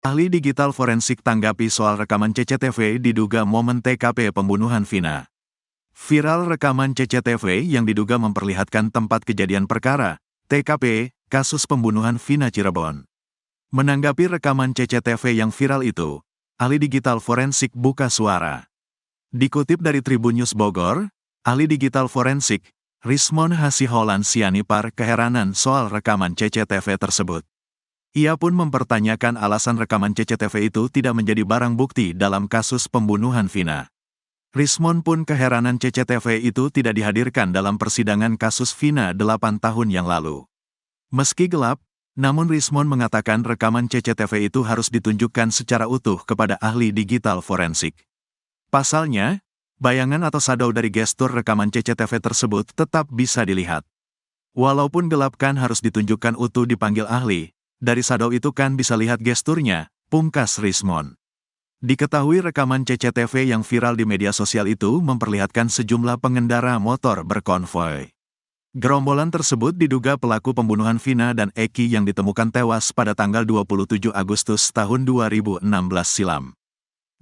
Ahli digital forensik tanggapi soal rekaman CCTV diduga momen TKP pembunuhan Vina. Viral rekaman CCTV yang diduga memperlihatkan tempat kejadian perkara, TKP, kasus pembunuhan Vina Cirebon. Menanggapi rekaman CCTV yang viral itu, ahli digital forensik buka suara. Dikutip dari Tribun News Bogor, ahli digital forensik, Rismon Hasiholan Sianipar keheranan soal rekaman CCTV tersebut. Ia pun mempertanyakan alasan rekaman CCTV itu tidak menjadi barang bukti dalam kasus pembunuhan Vina. Rismon pun keheranan CCTV itu tidak dihadirkan dalam persidangan kasus Vina 8 tahun yang lalu. Meski gelap, namun Rismon mengatakan rekaman CCTV itu harus ditunjukkan secara utuh kepada ahli digital forensik. Pasalnya, bayangan atau shadow dari gestur rekaman CCTV tersebut tetap bisa dilihat. Walaupun gelap kan harus ditunjukkan utuh dipanggil ahli, dari shadow itu kan bisa lihat gesturnya, pungkas Rismon. Diketahui rekaman CCTV yang viral di media sosial itu memperlihatkan sejumlah pengendara motor berkonvoi. Gerombolan tersebut diduga pelaku pembunuhan Vina dan Eki yang ditemukan tewas pada tanggal 27 Agustus tahun 2016 silam.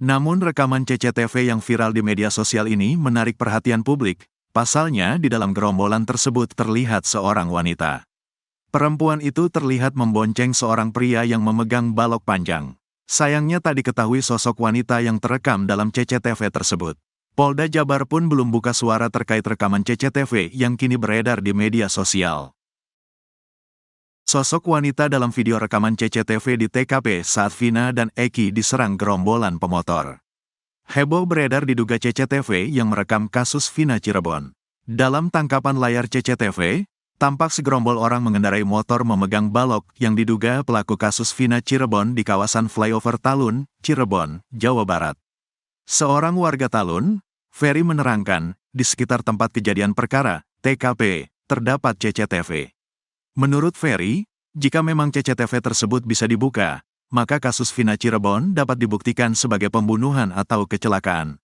Namun rekaman CCTV yang viral di media sosial ini menarik perhatian publik, pasalnya di dalam gerombolan tersebut terlihat seorang wanita. Perempuan itu terlihat membonceng seorang pria yang memegang balok panjang. Sayangnya tak diketahui sosok wanita yang terekam dalam CCTV tersebut. Polda Jabar pun belum buka suara terkait rekaman CCTV yang kini beredar di media sosial. Sosok wanita dalam video rekaman CCTV di TKP saat Vina dan Eki diserang gerombolan pemotor. Heboh beredar diduga CCTV yang merekam kasus Vina Cirebon. Dalam tangkapan layar CCTV, tampak segerombol orang mengendarai motor memegang balok yang diduga pelaku kasus Vina Cirebon di kawasan Flyover Talun, Cirebon, Jawa Barat. Seorang warga Talun, Ferry menerangkan, di sekitar tempat kejadian perkara, TKP, terdapat CCTV. Menurut Ferry, jika memang CCTV tersebut bisa dibuka, maka kasus Vina Cirebon dapat dibuktikan sebagai pembunuhan atau kecelakaan.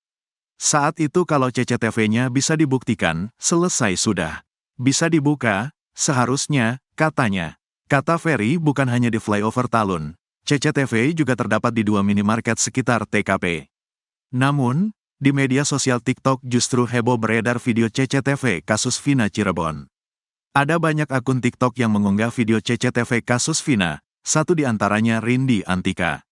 Saat itu kalau CCTV-nya bisa dibuktikan, selesai sudah. Bisa dibuka, seharusnya, katanya. Kata Ferry bukan hanya di Flyover Talun, CCTV juga terdapat di 2 minimarket sekitar TKP. Namun, di media sosial TikTok justru heboh beredar video CCTV kasus Vina Cirebon. Ada banyak akun TikTok yang mengunggah video CCTV kasus Vina, satu di antaranya Rindi Antika.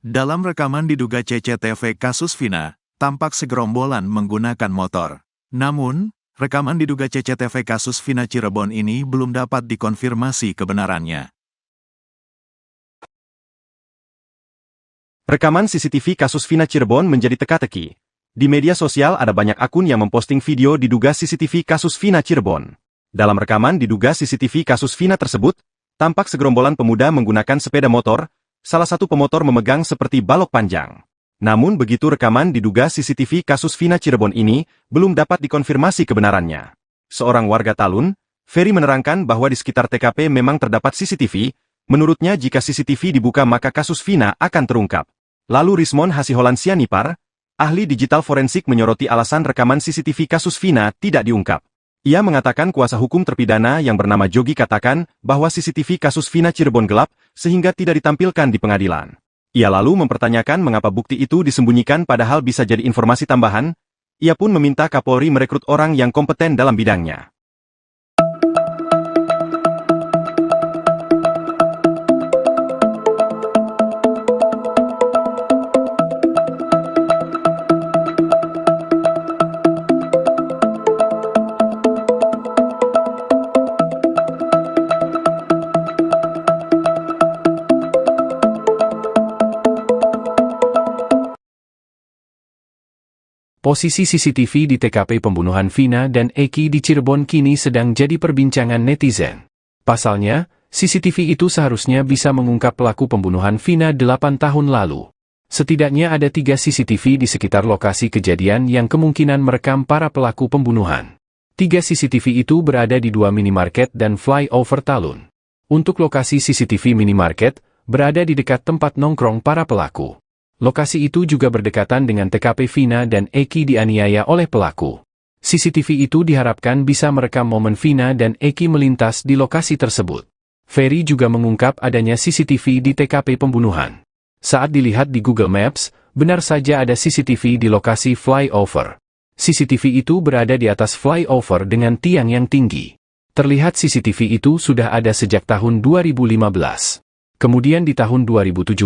Dalam rekaman diduga CCTV kasus Vina, tampak segerombolan menggunakan motor. Namun, rekaman diduga CCTV kasus Vina Cirebon ini belum dapat dikonfirmasi kebenarannya. Rekaman CCTV kasus Vina Cirebon menjadi teka-teki. Di media sosial ada banyak akun yang memposting video diduga CCTV kasus Vina Cirebon. Dalam rekaman diduga CCTV kasus Vina tersebut, tampak segerombolan pemuda menggunakan sepeda motor, salah satu pemotor memegang seperti balok panjang. Namun begitu rekaman diduga CCTV kasus Vina Cirebon ini, belum dapat dikonfirmasi kebenarannya. Seorang warga Talun, Ferry menerangkan bahwa di sekitar TKP memang terdapat CCTV, menurutnya jika CCTV dibuka maka kasus Vina akan terungkap. Lalu Rismon Hasiholan Sianipar, ahli digital forensik menyoroti alasan rekaman CCTV kasus Vina tidak diungkap. Ia mengatakan kuasa hukum terpidana yang bernama Jogi katakan bahwa CCTV kasus Vina Cirebon gelap, sehingga tidak ditampilkan di pengadilan. Ia lalu mempertanyakan mengapa bukti itu disembunyikan padahal bisa jadi informasi tambahan. Ia pun meminta Kapolri merekrut orang yang kompeten dalam bidangnya. Posisi CCTV di TKP pembunuhan Vina dan Eki di Cirebon kini sedang jadi perbincangan netizen. Pasalnya, CCTV itu seharusnya bisa mengungkap pelaku pembunuhan Vina 8 tahun lalu. Setidaknya ada 3 CCTV di sekitar lokasi kejadian yang kemungkinan merekam para pelaku pembunuhan. 3 CCTV itu berada di 2 minimarket dan Flyover Talun. Untuk lokasi CCTV minimarket, berada di dekat tempat nongkrong para pelaku. Lokasi itu juga berdekatan dengan TKP Vina dan Eki dianiaya oleh pelaku. CCTV itu diharapkan bisa merekam momen Vina dan Eki melintas di lokasi tersebut. Ferry juga mengungkap adanya CCTV di TKP pembunuhan. Saat dilihat di Google Maps, benar saja ada CCTV di lokasi flyover. CCTV itu berada di atas flyover dengan tiang yang tinggi. Terlihat CCTV itu sudah ada sejak tahun 2015. Kemudian di tahun 2017,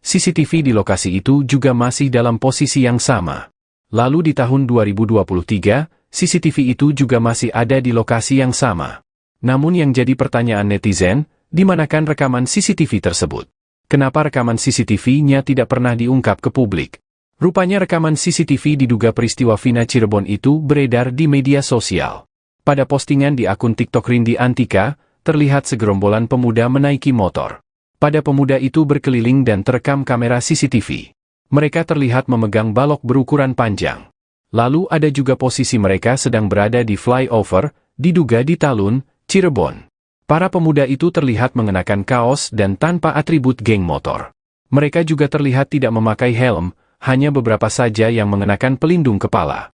CCTV di lokasi itu juga masih dalam posisi yang sama. Lalu di tahun 2023, CCTV itu juga masih ada di lokasi yang sama. Namun yang jadi pertanyaan netizen, di manakan rekaman CCTV tersebut? Kenapa rekaman CCTV-nya tidak pernah diungkap ke publik? Rupanya rekaman CCTV diduga peristiwa Vina Cirebon itu beredar di media sosial. Pada postingan di akun TikTok Rindi Antika, terlihat segerombolan pemuda menaiki motor. Pada pemuda itu berkeliling dan terekam kamera CCTV. Mereka terlihat memegang balok berukuran panjang. Lalu ada juga posisi mereka sedang berada di flyover, diduga di Talun, Cirebon. Para pemuda itu terlihat mengenakan kaos dan tanpa atribut geng motor. Mereka juga terlihat tidak memakai helm, hanya beberapa saja yang mengenakan pelindung kepala.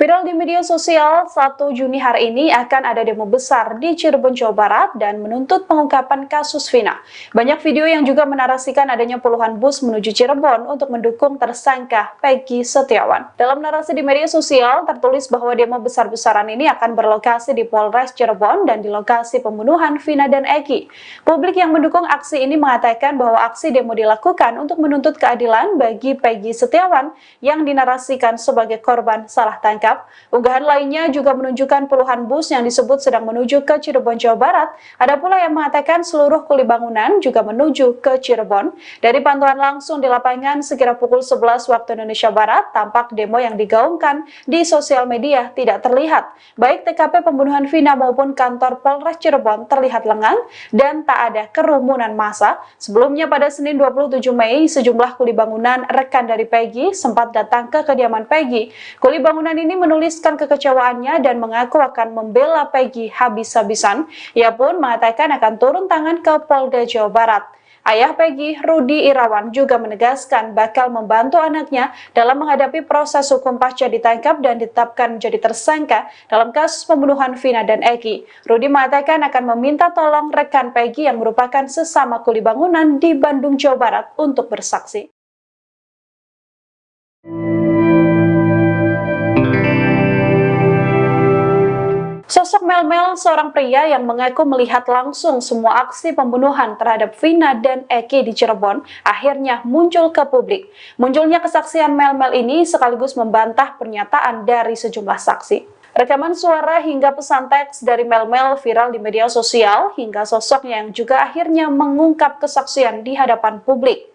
Viral di media sosial, 1 Juni hari ini akan ada demo besar di Cirebon, Jawa Barat dan menuntut pengungkapan kasus Vina. Banyak video yang juga menarasikan adanya puluhan bus menuju Cirebon untuk mendukung tersangka Peggy Setiawan. Dalam narasi di media sosial, tertulis bahwa demo besar-besaran ini akan berlokasi di Polres Cirebon dan di lokasi pembunuhan Vina dan Eki. Publik yang mendukung aksi ini mengatakan bahwa aksi demo dilakukan untuk menuntut keadilan bagi Peggy Setiawan yang dinarasikan sebagai korban salah tangkap. Unggahan lainnya juga menunjukkan puluhan bus yang disebut sedang menuju ke Cirebon, Jawa Barat. Ada pula yang mengatakan seluruh kuli bangunan juga menuju ke Cirebon. Dari pantauan langsung di lapangan sekira pukul 11 waktu Indonesia Barat, tampak demo yang digaungkan di sosial media tidak terlihat. Baik TKP pembunuhan Vina maupun kantor Polres Cirebon terlihat lengang dan tak ada kerumunan massa. Sebelumnya pada Senin 27 Mei, sejumlah kuli bangunan rekan dari Peggy sempat datang ke kediaman Peggy. Kuli bangunan ini menuliskan kekecewaannya dan mengaku akan membela Peggy habis-habisan. Ia pun mengatakan akan turun tangan ke Polda Jawa Barat. Ayah Peggy, Rudi Irawan, juga menegaskan bakal membantu anaknya dalam menghadapi proses hukum pasca ditangkap dan ditetapkan menjadi tersangka dalam kasus pembunuhan Vina dan Eki. Rudi mengatakan akan meminta tolong rekan Peggy yang merupakan sesama kuli bangunan di Bandung, Jawa Barat untuk bersaksi. Sosok Melmel, seorang pria yang mengaku melihat langsung semua aksi pembunuhan terhadap Vina dan Eki di Cirebon, akhirnya muncul ke publik. Munculnya kesaksian Melmel ini sekaligus membantah pernyataan dari sejumlah saksi. Rekaman suara hingga pesan teks dari Melmel viral di media sosial, hingga sosoknya yang juga akhirnya mengungkap kesaksian di hadapan publik.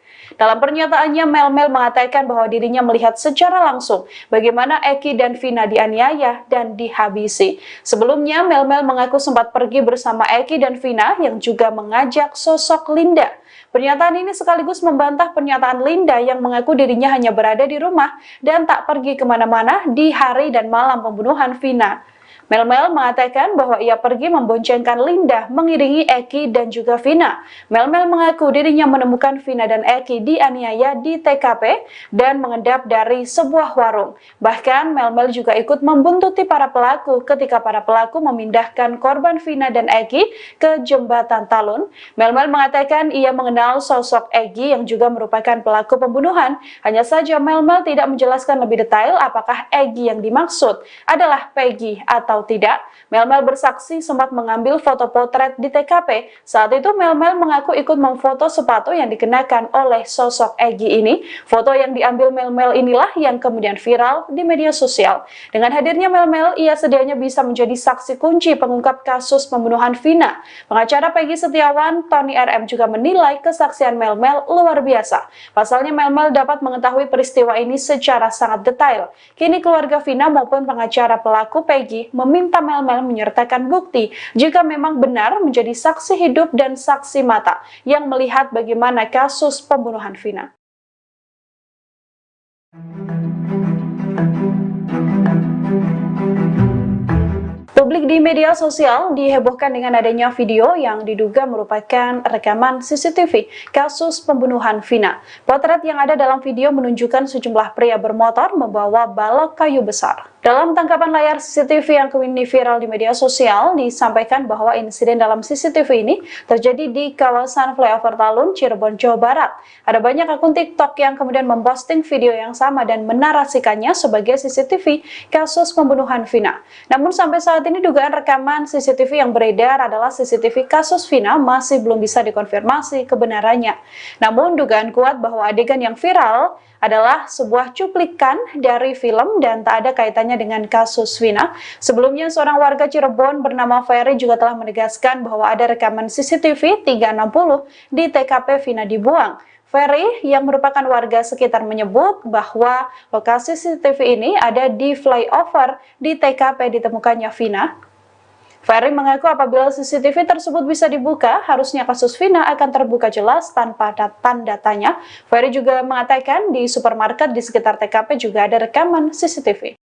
Dalam pernyataannya, Melmel mengatakan bahwa dirinya melihat secara langsung bagaimana Eki dan Vina dianiaya dan dihabisi. Sebelumnya, Melmel mengaku sempat pergi bersama Eki dan Vina yang juga mengajak sosok Linda. Pernyataan ini sekaligus membantah pernyataan Linda yang mengaku dirinya hanya berada di rumah dan tak pergi kemana-mana di hari dan malam pembunuhan Vina. Melmel mengatakan bahwa ia pergi memboncengkan Linda mengiringi Eki dan juga Vina. Melmel mengaku dirinya menemukan Vina dan Eki dianiaya di TKP dan mengendap dari sebuah warung. Bahkan Melmel juga ikut membuntuti para pelaku ketika para pelaku memindahkan korban Vina dan Eki ke jembatan Talun. Melmel mengatakan ia mengenal sosok Eki yang juga merupakan pelaku pembunuhan. Hanya saja Melmel tidak menjelaskan lebih detail apakah Eki yang dimaksud adalah Peggy atau atau tidak, Mel-Mel bersaksi sempat mengambil foto potret di TKP. Saat itu Mel-Mel mengaku ikut memfoto sepatu yang dikenakan oleh sosok Egy ini. Foto yang diambil Mel-Mel inilah yang kemudian viral di media sosial. Dengan hadirnya Mel-Mel, ia sedianya bisa menjadi saksi kunci pengungkap kasus pembunuhan Vina. Pengacara Peggy Setiawan, Tony RM juga menilai kesaksian Mel-Mel luar biasa. Pasalnya Mel-Mel dapat mengetahui peristiwa ini secara sangat detail. Kini keluarga Vina maupun pengacara pelaku Peggy meminta Mel-Mel menyertakan bukti jika memang benar menjadi saksi hidup dan saksi mata yang melihat bagaimana kasus pembunuhan Vina. Publik di media sosial dihebohkan dengan adanya video yang diduga merupakan rekaman CCTV kasus pembunuhan Vina. Potret yang ada dalam video menunjukkan sejumlah pria bermotor membawa balok kayu besar. Dalam tangkapan layar CCTV yang kini viral di media sosial, disampaikan bahwa insiden dalam CCTV ini terjadi di kawasan Flyover Talun, Cirebon, Jawa Barat. Ada banyak akun TikTok yang kemudian memposting video yang sama dan menarasikannya sebagai CCTV kasus pembunuhan Vina. Namun sampai saat ini dugaan rekaman CCTV yang beredar adalah CCTV kasus Vina masih belum bisa dikonfirmasi kebenarannya. Namun dugaan kuat bahwa adegan yang viral adalah sebuah cuplikan dari film dan tak ada kaitannya dengan kasus Vina. Sebelumnya seorang warga Cirebon bernama Ferry juga telah menegaskan bahwa ada rekaman CCTV 360 di TKP Vina dibuang. Ferry yang merupakan warga sekitar menyebut bahwa lokasi CCTV ini ada di flyover di TKP ditemukannya Vina. Ferry mengaku apabila CCTV tersebut bisa dibuka, harusnya kasus Vina akan terbuka jelas tanpa tanda tanya. Ferry juga mengatakan di supermarket di sekitar TKP juga ada rekaman CCTV.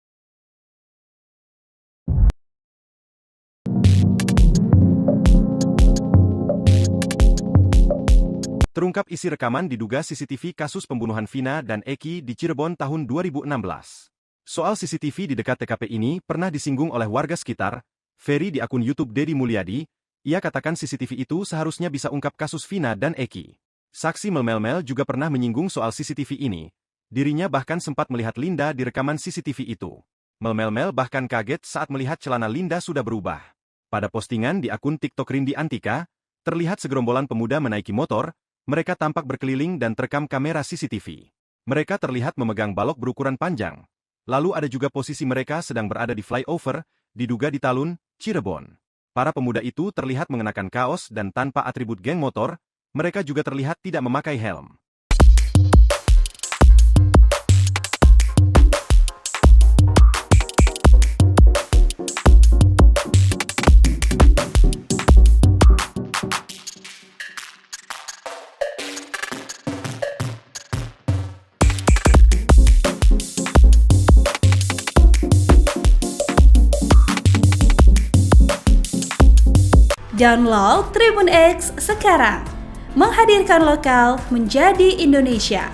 Terungkap isi rekaman diduga CCTV kasus pembunuhan Vina dan Eki di Cirebon tahun 2016. Soal CCTV di dekat TKP ini pernah disinggung oleh warga sekitar. Ferry di akun YouTube Dedi Mulyadi, ia katakan CCTV itu seharusnya bisa ungkap kasus Vina dan Eki. Saksi Mel-Mel juga pernah menyinggung soal CCTV ini. Dirinya bahkan sempat melihat Linda di rekaman CCTV itu. Mel-Mel bahkan kaget saat melihat celana Linda sudah berubah. Pada postingan di akun TikTok Rindi Antika, terlihat segerombolan pemuda menaiki motor, mereka tampak berkeliling dan terekam kamera CCTV. Mereka terlihat memegang balok berukuran panjang. Lalu ada juga posisi mereka sedang berada di flyover, diduga di Talun, Cirebon. Para pemuda itu terlihat mengenakan kaos dan tanpa atribut geng motor, mereka juga terlihat tidak memakai helm. Download Tribun X sekarang, menghadirkan lokal menjadi Indonesia.